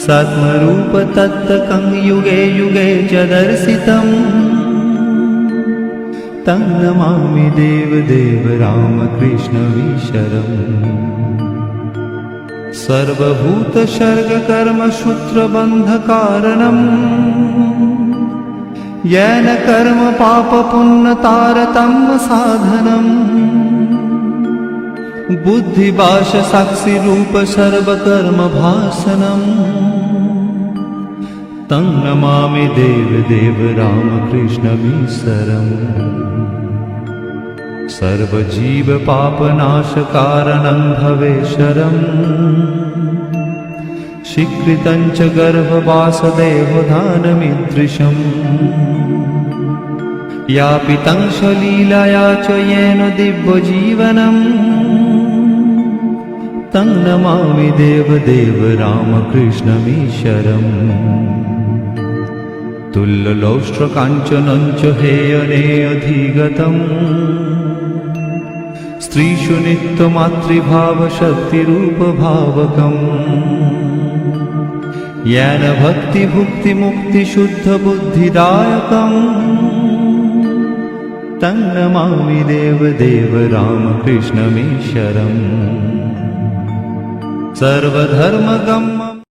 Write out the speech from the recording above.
सात्मरूप तत्तकं युगे युगे च दर्शितम् तं नमामि देवदेव रामकृष्णमीश्वरम् सर्वभूतसर्गकर्मसूत्रबन्धकारणम् येन कर्म पापपुण्यतारतम्य साधनम् बुद्धिभाष साक्षिरूप सर्वकर्मभासनम् तं नमामि देवदेव रामकृष्णमीश्वरम् सर्वजीवपापनाशकारणं भवेश्वरम् स्वीकृतं च गर्भवासदेवधानमीदृशम् यापितं स्वलीलया च येन दिव्यजीवनम् तं नमामि देवदेव रामकृष्णमीश्वरम् तुल्यलौष्ट्रकाञ्चनं च हेयनेऽधिगतम् स्त्रीषु नित्यमातृभावशक्तिरूपभावकम् येन भक्तिभुक्तिमुक्तिशुद्धबुद्धिदायकम् तं नमामि देवदेव रामकृष्णमीश्वरम् सर्वधर्मगम्